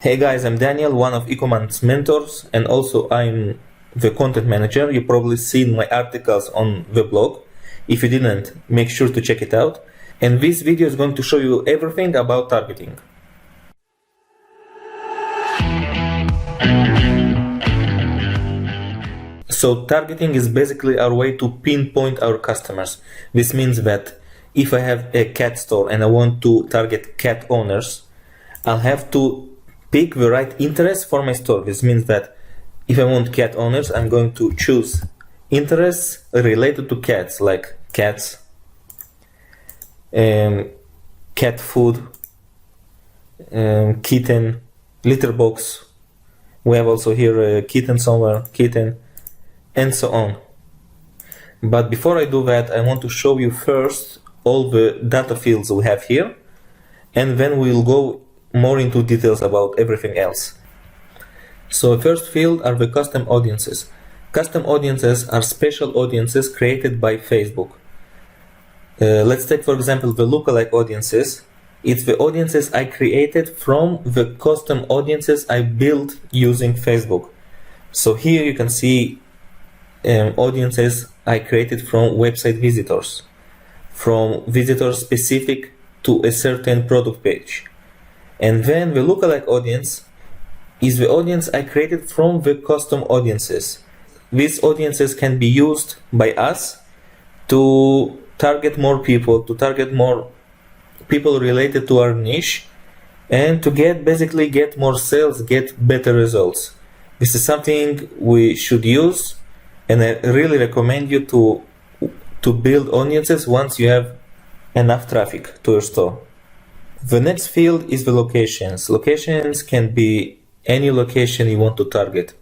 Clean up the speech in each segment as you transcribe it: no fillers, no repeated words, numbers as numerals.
Hey guys, I'm Daniel, one of Ecomhunt's mentors, and also I'm the content manager. You probably seen my articles on the blog. If you didn't, make sure to check it out. And this video is going to show you everything about targeting. So targeting is basically our way to pinpoint our customers. This means that if I have a cat store and I want to target cat owners, I'll have to pick the right interest for my store. This means that if I want cat owners, I'm going to choose interests related to cats, like cats, cat food, kitten, litter box. We have also here a kitten somewhere, kitten, and so on. But before I do that, I want to show you first all the data fields we have here, and then we'll go more into details about everything else. So first field are the custom audiences. Custom audiences are special audiences created by Facebook. Let's take for example the lookalike audiences. It's the audiences I created from the custom audiences I built using Facebook. So here you can see audiences I created from website visitors, from visitors specific to a certain product page. And then the lookalike audience is the audience I created from the custom audiences. These audiences can be used by us to target more people, to target more people related to our niche, and to basically get more sales, get better results. This is something we should use, and I really recommend you to build audiences once you have enough traffic to your store. The next field is the locations. Locations can be any location you want to target.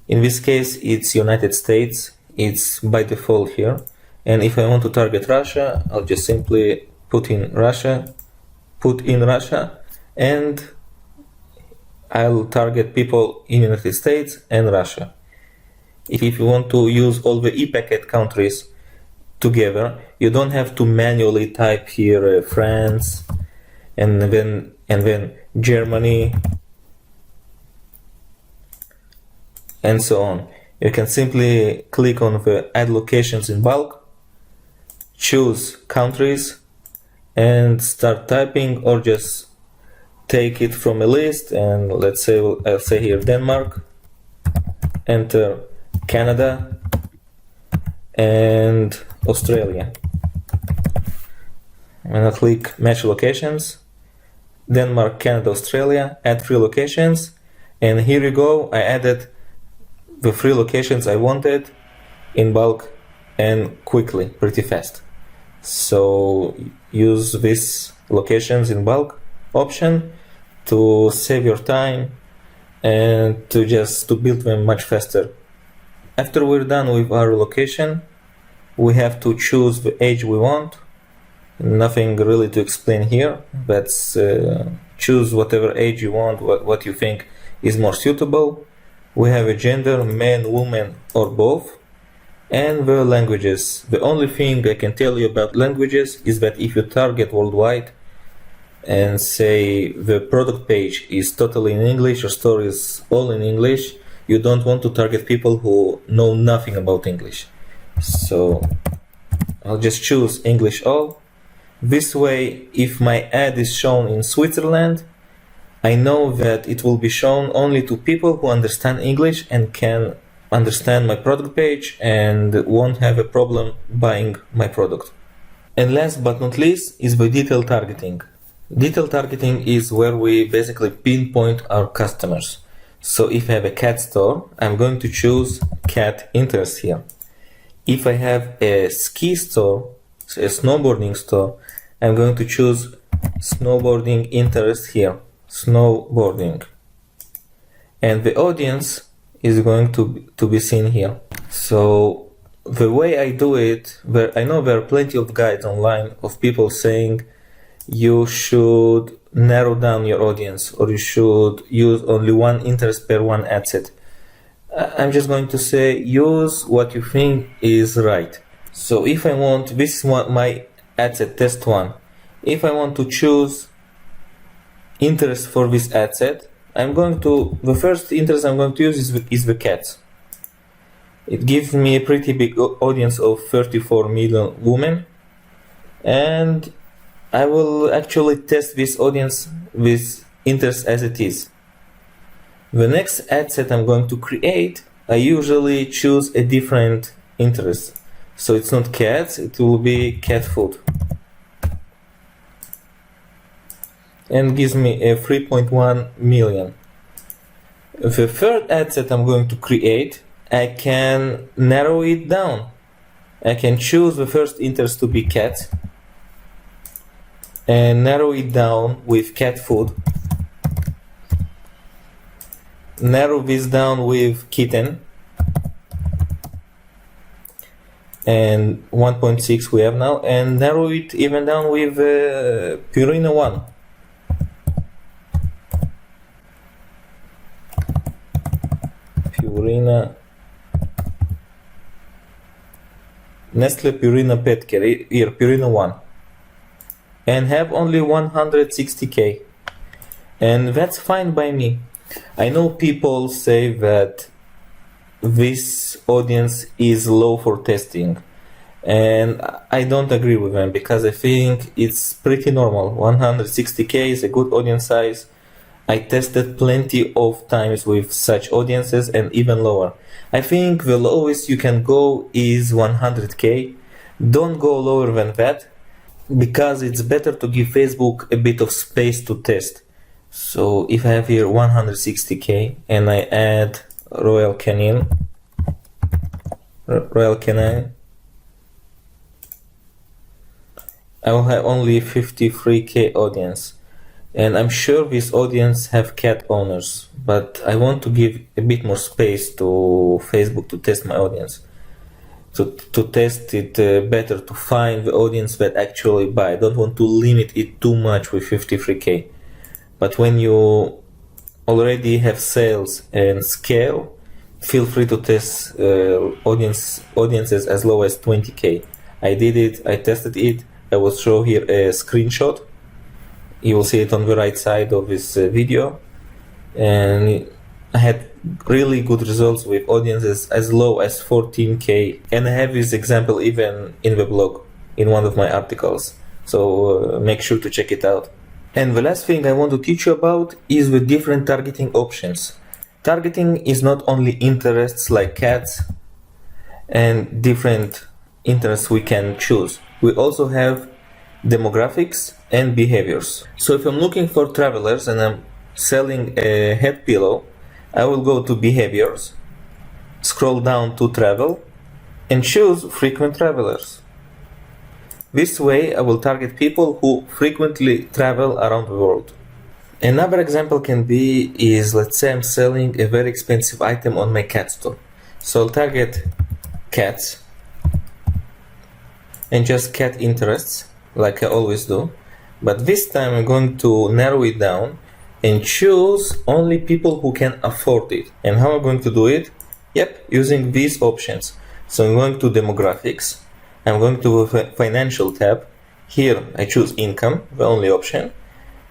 In this case, it's United States. It's by default here. And if I want to target Russia, I'll just simply put in Russia, and I'll target people in United States and Russia. If you want to use all the e-packet countries together, you don't have to manually type here France, and then Germany, and so on. You can simply click on the add locations in bulk, choose countries, and start typing, or just take it from a list, and let's say I'll say here Denmark, enter Canada and Australia. I'm gonna click match locations. Denmark, Canada, Australia, add 3 locations, and here you go. I added the 3 locations I wanted in bulk and quickly, pretty fast. So use these locations in bulk option to save your time and to build them much faster. After we're done with our location, we have to choose the age we want. Nothing really to explain here, but choose whatever age you want, what you think is more suitable. We have a gender, man, woman, or both, and the languages. The only thing I can tell you about languages is that if you target worldwide and say the product page is totally in English, your store is all in English, you don't want to target people who know nothing about English. So I'll just choose English all. This way, if my ad is shown in Switzerland, I know that it will be shown only to people who understand English and can understand my product page and won't have a problem buying my product. And last but not least is the detail targeting. Detail targeting is where we basically pinpoint our customers. So if I have a cat store, I'm going to choose cat interest here. If I have a ski store, a snowboarding store, I'm going to choose snowboarding interest here, snowboarding. And the audience is going to be seen here. So the way I do it, I know there are plenty of guides online of people saying you should narrow down your audience, or you should use only one interest per one ad set. I'm just going to say use what you think is right. So if I want, this is my ad set test 1. If I want to choose interest for this ad set, the first interest I'm going to use is the cats. It gives me a pretty big audience of 34 million women, and I will actually test this audience with interest as it is. The next ad set I'm going to create, I usually choose a different interest. So it's not cats, it will be cat food. And gives me a 3.1 million. The third ad set I'm going to create, I can narrow it down. I can choose the first interest to be cat and narrow it down with cat food. Narrow this down with kitten. And 1.6 we have now, and narrow it even down with Purina 1. Purina, Nestle Purina Pet Care, here Purina 1, and have only 160k, and that's fine by me. I know people say that this audience is low for testing, and I don't agree with them, because I think it's pretty normal. 160k is a good audience size. I tested plenty of times with such audiences and even lower. I think the lowest you can go is 100k. Don't go lower than that, because it's better to give Facebook a bit of space to test. So if I have here 160k and I add Royal Canin, I will have only 53k audience. And I'm sure this audience have cat owners, but I want to give a bit more space to Facebook to test my audience, to test it better, to find the audience that actually buy. I don't want to limit it too much with 53k. But when you already have sales and scale, feel free to test audiences as low as 20k. I did it, I tested it. I will show here a screenshot. You will see it on the right side of this video, and I had really good results with audiences as low as 14k, and I have this example even in the blog in one of my articles, so make sure to check it out. And the last thing I want to teach you about is the different targeting options. Targeting is not only interests like cats and different interests we can choose. We also have demographics and behaviors. So if I'm looking for travelers and I'm selling a head pillow, I will go to behaviors, scroll down to travel, and choose frequent travelers. This way I will target people who frequently travel around the world. Another example can be let's say I'm selling a very expensive item on my cat store. So I'll target cats and just cat interests, like I always do. But this time I'm going to narrow it down and choose only people who can afford it. And how am I going to do it? Yep, using these options. So I'm going to demographics. I'm going to the financial tab. Here I choose income, the only option.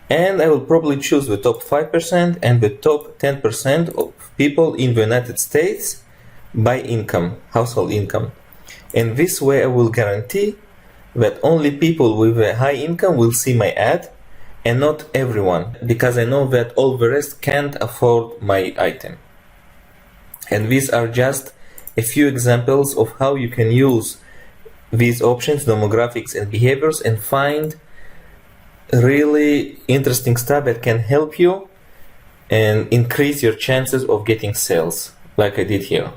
And I will probably choose the top 5% and the top 10% of people in the United States by income, household income. And this way I will guarantee that only people with a high income will see my ad, and not everyone, because I know that all the rest can't afford my item. And these are just a few examples of how you can use these options, demographics and behaviors, and find really interesting stuff that can help you and increase your chances of getting sales, like I did here.